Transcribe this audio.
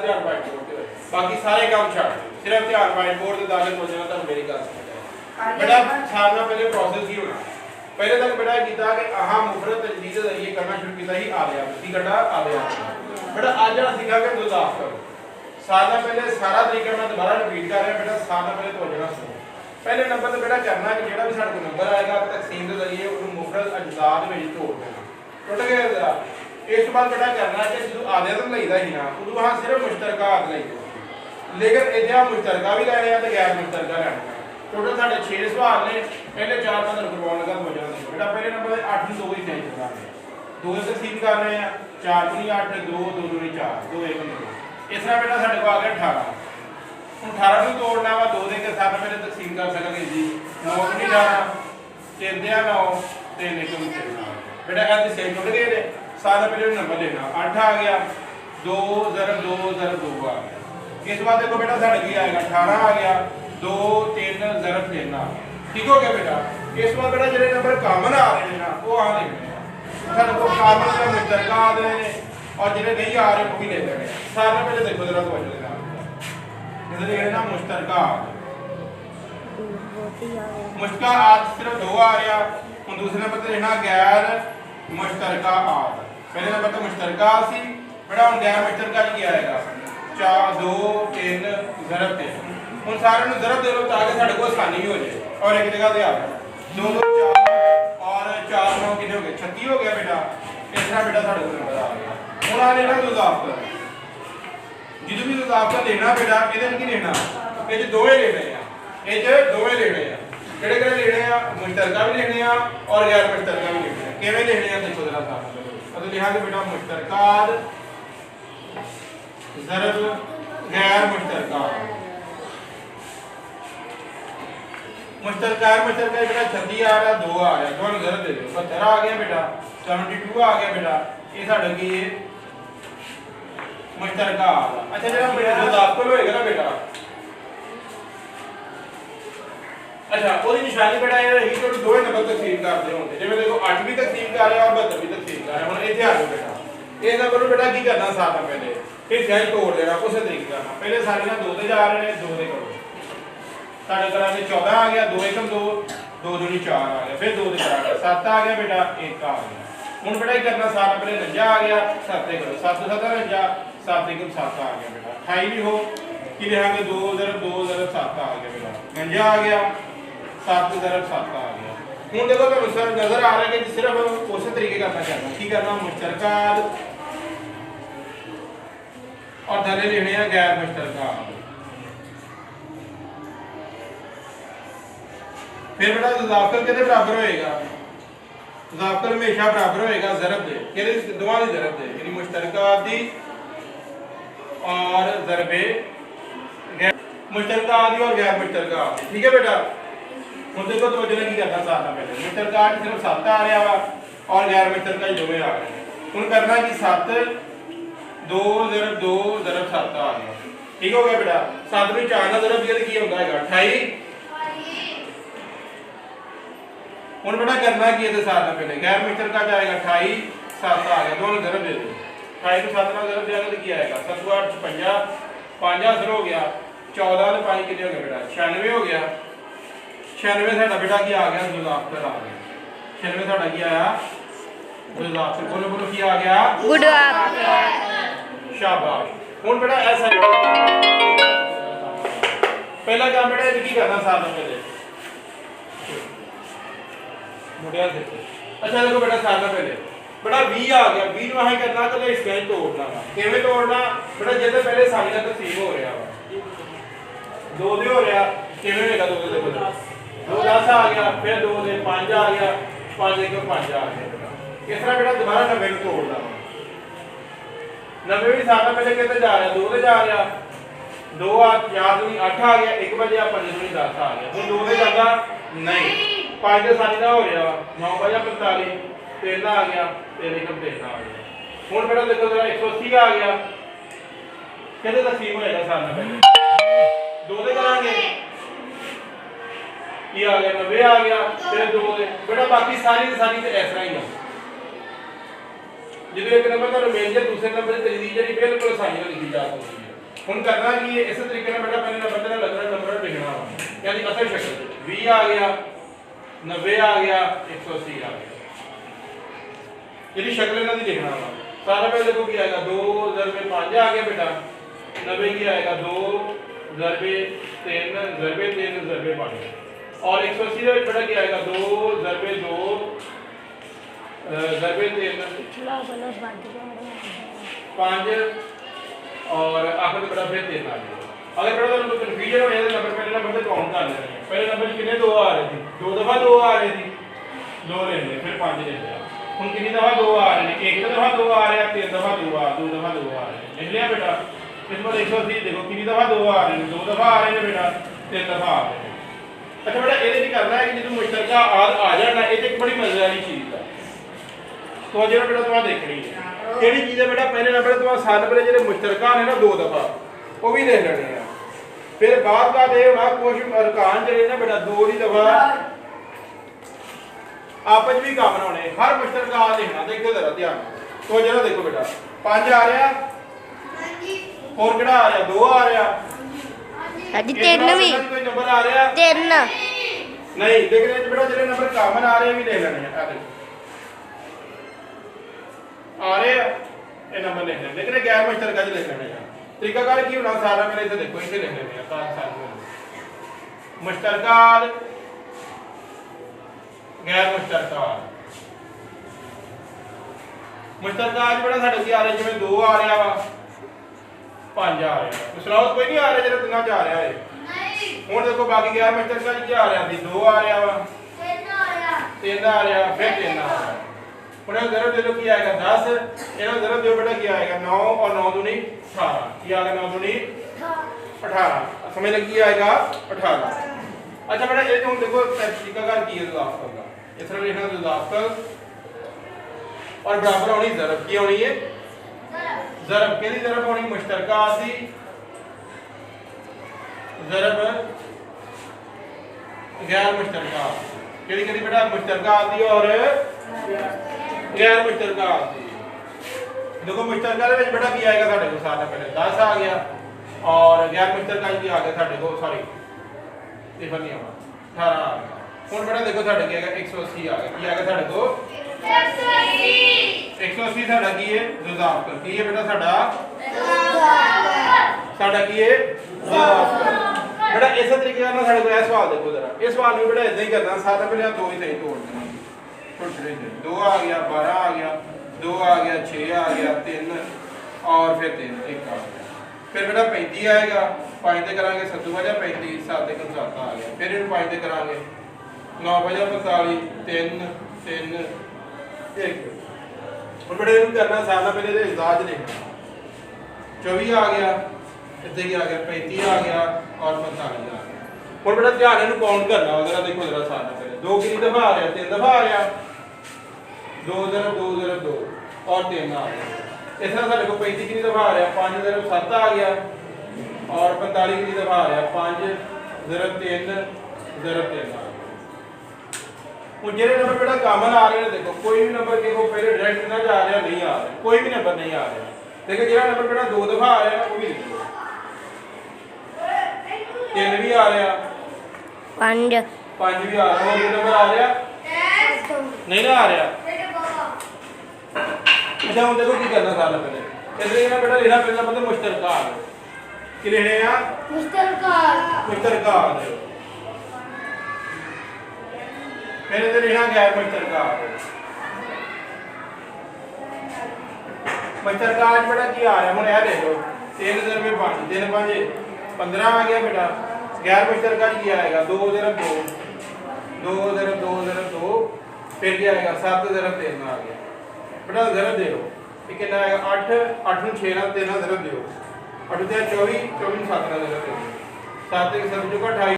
ध्यान white board ते बाकी सारे काम छाड़ सिर्फ ध्यान वाइट बोर्ड ते दाखिल हो जाना। तो मेरी गल समझ बेटा सारना पहले प्रोसेस ही होना। पहले तक बेटा कीता कि आहा मुफरत तजदीद के जरिए करना शुरू कीता ही आ गया की करना आ गया बेटा आज जरा सीखा के मुजाफ करो। सारना पहले सारा तरीका मैं दोबारा रिपीट कर रहा बेटा। सारना पहले तो जना सुनो। पहले नंबर ते बेटा करना कि जेड़ा भी साडे को नंबर आएगा तकसीम के जरिए उन मुफरत अजदाद में तोड़ देना। टुट गया जरा इस बात बेटा करना कि जो आदत लईदा ही ना उदू हां सिर्फ मुश्तरकात लई लेकिन इधर मुश्तरका भी लेने हैं तो गैर मुश्तरका लेने। टोटल साढ़े 6 सवाल ने। पहले 4 15 करवाने लगा हो जाना बेटा। पहले नंबर 8 2 ही चेंज कर रहे हैं 2 से सीध कर रहे हैं 4 दूनी 8 2 2 दूनी 4 2 1 2 इस तरह बेटा साढ़े को आ गया 18। हम 18 को तोड़ना वा 2 दे के साथ पहले तकसीम कर सकते जी 9 दूनी 18 3 दिया 9 3 1 3 बेटा ऐसे सेम टुट गए ने। सारा पहले नंबर लेना 8 आ गया 2 ज़रब 2 ज़रब 2 आ गया। इस बात देखो बेटा साढ़े की आएगा 18 आ गया 2 3 ज़रब 3 आ गया। ठीक हो गया बेटा। इस बार बेटा जो नंबर कॉमन आ रहे हैं ना वो आ लिखने हैं सारे को कॉमन का मुश्तरका आ रहे हैं और जो नहीं आ रहे वो भी ले लेने। सारे पहले देखो जरा तो देना इधर ये ना मुश्तरका मुश्तरका आज सिर्फ 2 आ रहा। और दूसरे नंबर पे लेना गैर मुश्तरका आ। पहले नंबर तो मुश्तरका सी बेटा हम गैर मुश्तरका की आएगा 4 2 3 ज़रब 3। उन सारे नु ज़रब दे लो ताकि साडे को आसानी हो जाए। और एक जगह पे आ 2 2 4 और 4 9 कितने हो गए 36 हो गया बेटा। इस तरह बेटा साडे को नंबर आ गया। हुन आ लेना मुजाफ कर जिदू भी मुजाफ कर लेना बेटा इधर की लेना ये जो दोवे लेने हैं ये जो दोवे लेने हैं केड़े केड़े लेने हैं मुश्तरका भी लेने हैं और गैर मुश्तरका भी लेने हैं। केवे लेने हैं देखो जरा साफ तो लिहाज बेटा मुश्तरकात ज़रब गैर मुश्तरका मुश्तरका मुश्तरका बेटा 36 आ रहा 2 आ रहा दोनों ज़रब दे दो 72 आ गया बेटा 72 आ गया बेटा। ये साडा की है मुश्तरका आ गया। अच्छा जरा मुजाफ कर होएगा ना बेटा। अच्छा ओदी निशानी बेटा ये रही तो दोवे नंबर तकसीम करते होंगे जिवें देखो 8 भी तकसीम कर रहे और 72 भी तकसीम कर रहे। हुन इथे आ जाओ बेटा ये नंबर नु बेटा की करना साथ में पहले फिर क्या तोड़ देना उस तरीके करना। पहले सारे ना 2 से जा रहे हैं 2 से करो साढ़े करा में 14 आ गया 2 1 2 2 दूनी 4 आ गया फिर 2 से करा 7 आ गया बेटा 1 आ गया। हुन बेटा करना सारा पहले 49 आ गया 7 से करो 7 7 49 7 1 7 आ गया बेटा 28 भी हो कि लिहाज 2 ज़रब 2 ज़रब 7 आ गया बेटा 49 आ गया 7 ज़रब 7 आ गया। हुन देखो तो नजर आ रहा है कि सिर्फ उस तरीके करना चाहता की करना मुश्तरकात और धरे लेने हैं गैर मुश्तरका। फिर बेटा इजाफल कितने बराबर होएगा इजाफल हमेशा बराबर होएगा ज़रब दे किहदे दोवां दी ज़रब दे यानी मुश्तरका दी और ज़रबे गैर मुश्तरका दी और गैर मुश्तरका। ठीक है बेटा। हुन देखो तो वजह की करना साथ पहले मुश्तरका सिर्फ 7 आ रहा वा और गैर मुश्तरका दोवें आ रहे हैं। हुन करना कि 7 2 ज़रब 2 ज़रब 7 आ गया। ठीक हो गया बेटा। 7 में 4 ना ज़रब दिया तो की होगा 28। हुन बेटा करना की है साथ पहले गैर मुश्तरका जाएगा 28 7 आ गया दोनों ज़रब दे दो 28 को 7 ना ज़रब दिया तो की आएगा 7 8 56 5 असर हो गया 14 तो 5 कितने हो गया बेटा 96 हो गया। 96 साडा बेटा की आ गया मुजाफ कर आ गया 96 साडा की आया मुजाफ कर बोलो बोलो की आ गया गुड आफ्टरनून शाबाश। हुन बेटा ऐसा पहला काम बेटा ये की करना साथ पहले मुड़िया देते। अच्छा देखो बेटा साथ पहले बेटा 20 आ गया 20 नु है करना तो इसका ही तोड़ना है किवें तोड़ना बेटा जैसे पहले सारी का तकसीम हो रहा वा 2 दे हो रहा किवें होएगा 2 दे 2 10 आ गया फिर 2 दे 5 आ गया 5 1 5 आ गया। इस तरह बेटा दोबारा 90 को तोड़ना 90 भी साथ पहले कितने जा रहा 2 से जा रहा 2 4 दूनी 8 आ गया 1 बजे 5 दूनी 10 आ गया। हुन 2 से जाता नहीं 5 से सारी का हो रहा 9 बजे 45 3 आ गया 3 1 3 आ गया। हुन बेटा देखो जरा 180 आ गया कितने तकसीम होएगा साथ पहले 2 से करांगे ये आ गया 90 आ गया फिर 2 से बेटा बाकी सारी तो इस तरह ही है ਜਦੋਂ ਇੱਕ ਨੰਬਰ ਤੁਹਾਨੂੰ ਮਿਲ ਜਾਏ ਦੂਸਰੇ ਨੰਬਰ ਦੀ ਤਜਦੀਦ ਜਿਹੜੀ ਬਿਲਕੁਲ ਆਸਾਨੀ ਨਾਲ ਲਿਖੀ ਜਾ ਸਕਦੀ ਹੈ। ਹੁਣ ਕਰਨਾ ਕੀ ਹੈ, ਇਸੇ ਤਰੀਕੇ ਨਾਲ ਬੇਟਾ ਪਹਿਲੇ ਨੰਬਰ ਤੇ ਲੱਗਣਾ ਨੰਬਰ ਲਿਖਣਾ ਵਾ, ਯਾਨੀ ਅਸਲ ਸ਼ਕਲ 20 ਆ ਗਿਆ, 90 ਆ ਗਿਆ, 180 ਆ ਗਿਆ, ਜਿਹੜੀ ਸ਼ਕਲ ਇਹਨਾਂ ਦੀ ਲਿਖਣਾ ਵਾ। ਸਾਰਾ ਪਹਿਲੇ ਦੇਖੋ ਕੀ ਆਏਗਾ, 2 × 5 ਆ ਗਿਆ ਬੇਟਾ, 90 ਕੀ ਆਏਗਾ 2 × 3 × 3 × 5 और 180 ਦੇ ਵਿੱਚ ਬੇਟਾ ਕੀ ਆਏਗਾ 2 × 2 × 3 5 और आखिर में बड़ा फिर 3 आ गया। अगर बड़ा तो कंफ्यूजन हो जाए तो नंबर पहले नंबर से काउंट कर लेना है। पहले नंबर कितने 2 आ रहे थे, 2 दफा 2 आ रहे थे, 2 ले लिए, फिर 5 ले लिया। हम कितनी दफा 2 आ रहे हैं, एक दफा 2 आ रहे हैं, 3 दफा 2 आ, 2 दफा 2 आ रहे हैं, लिख लिया बेटा। इस बार 180 देखो कितनी दफा 2 आ रहे हैं, 2 दफा आ रहे हैं बेटा, 3 दफा आ रहे हैं। अच्छा बेटा ये नहीं करना है कि जो मुश्तरका आ जाना, ये एक बड़ी मजे वाली चीज है। तो जो बेटा तुम्हें देखनी है ਕਿਹੜੀ ਚੀਜ਼ ਹੈ ਬੇਟਾ, ਪਹਿਲੇ ਨੰਬਰ ਤੇ ਸਾਲ ਪਹਿਲੇ ਜਿਹੜੇ ਮੁਸ਼ਤਰਕਾ ਨੇ ਨਾ 2 ਦਫਾ ਉਹ ਵੀ ਦੇਖ ਲੈਣੇ ਆ। ਫਿਰ ਬਾਅਦ ਦਾ ਇਹ ਹੋਣਾ ਕੁਝ ਅਰਕਾਨ ਜਿਹੜੇ ਨੇ ਬੇਟਾ 2 ਦੀ ਦਫਾ ਆਪਸ ਵੀ ਕੰਮ ਬਣਾਉਣੇ, ਹਰ ਮੁਸ਼ਤਰਕਾ ਲਿਖਣਾ। ਦੇਖੋ ਜ਼ਰਾ ਧਿਆਨ ਤੋਂ, ਜਰਾ ਦੇਖੋ ਬੇਟਾ 5 ਆ ਰਿਹਾ, ਹਾਂਜੀ, ਹੋਰ ਕਿਹੜਾ ਆ ਰਿਹਾ 2 ਆ ਰਿਹਾ, ਹਾਂਜੀ 3 ਵੀ, ਕੋਈ ਨੰਬਰ ਆ ਰਿਹਾ 3 ਨਹੀਂ, ਦੇਖ ਰਹੇ ਬੇਟਾ ਜਿਹੜੇ ਨੰਬਰ ਕਾਮਨ ਆ ਰਹੇ ਵੀ ਲਿਖ ਲੈਣੇ ਆ। आ रहे ये नंबर लिख लेने, लेकिन गैर मुश्तरका च लिख लेने। तरीकाकार की होना सारा मेरे इधर देखो, इसे लिख लेने मुश्तरका गैर मुश्तरका। मुश्तरका बड़ा साढ़े की आ रहा जिवें 2 आ रहा वा, 5 आ रहा, सलाह कोई नहीं आ रहा जो 3 च आ रहा है। हुण देखो बाकी गैर मुश्तरका की आ रहा, 2 आ रहा वा, 3 आ रहा, फिर 3 आ रहा। उन्हें जरूर दे दो की आएगा 10, इन्हें जरूर दो बेटा की आएगा 9 और 9 दूनी 18, की आएगा 9 दूनी 18, समझ लगी आएगा 18। अच्छा बेटा ये तुम देखो तरीकाकार की है इजाफत का, इस तरह लिखना इजाफत और बराबर होनी ज़रब की होनी है, ज़रब केदी ज़रब होनी मुश्तरका दी ज़रब गैर मुश्तरका, केदी केदी बेटा मुश्तरका दी और गैर मुश्तरका। देखो मुश्तरका दे विच बेटा की आएगा साडे को सारा पहले 10 आ गया और गैर मुश्तरका की आ गया साडे को सॉरी सिफर नहीं आवा 18 आ गया। हुन बेटा देखो साडे की आएगा 180 आ गया, की आएगा साडे को 180 साडा की है ज़ाफ कर, की है बेटा साडा की है ज़ाफ कर। बेटा इस तरीके नाल साडे को यह सवाल देखो जरा, इस सवाल में बेटा इदां ही करना, सारा पहले 2 ही सही तोड़ देना, 2 आ गया, 12 आ गया, 2 आ गया, 6 आ गया, 3 और फिर 3 1 आ गया, फिर बेटा 35 आएगा, 5 ते करांगे 7 वजह 35, 7 ते 7 आ गया, फिर इन्हू 5 ते करांगे 9 वजह 45, 3 3 1। और बेटा इन्हू करना सारा पहले ते इजाज लिखना, 24 आ गया, इतने की आ गया 35 आ गया और 45 आ गया। और बेटा ध्यान इन्हू काउंट करना, जरा देखो जरा सारा पहले 2 कितनी दफा आ रहा, 3 दफा आ रहा, 2 × 2 × 2 और 3 आ गया। इस तरह सारे को 35 कितनी दफा आ रहा, 5 × 7 आ गया और 45 कितनी दफा आ रहा, 5 × 3 × 3 आ गया। ਹੁਣ ਜਿਹੜੇ ਨੰਬਰ बेटा ਕਾਮਨ ਆ ਰਹੇ ਨੇ, ਦੇਖੋ ਕੋਈ ਵੀ ਨੰਬਰ ਦੇਖੋ ਪਹਿਲੇ डायरेक्ट ना जा रहा, नहीं आ रहा, कोई भी नंबर नहीं आ रहा। देखो ਜਿਹੜਾ नंबर बेटा 2 दफा आ रहा है वो भी लिखो, 3 भी आ रहा, 5 भी आ रहा, और ये नंबर आ रहा नहीं ना आ रहा। अच्छा हम देखो की करना सारा पहले इधर ना बेटा लिखना पहला मतलब मुश्तरका आ गया, कि लिखने आ मुश्तरका आ गया, फिर इधर लिखना गैर मुश्तरका आ गया। मुश्तरका आज बेटा की आ रहा है, हुन यह देखो 3 × 5 3 5 15 आ गया बेटा। गैर मुश्तरका की आएगा 2 × 2 2 × 2 × 2 फिर क्या आएगा 7 × 3 आ गया बेटा। ज़रब दे लो, ये कितना आएगा 8 8 ਨੂੰ 6 ਨਾਲ 3 ਨਾਲ ज़रब दो, 8 ਤੇ 24 24 ਨੂੰ 7 ਨਾਲ ज़रब दो, 7 के 7 जो 28।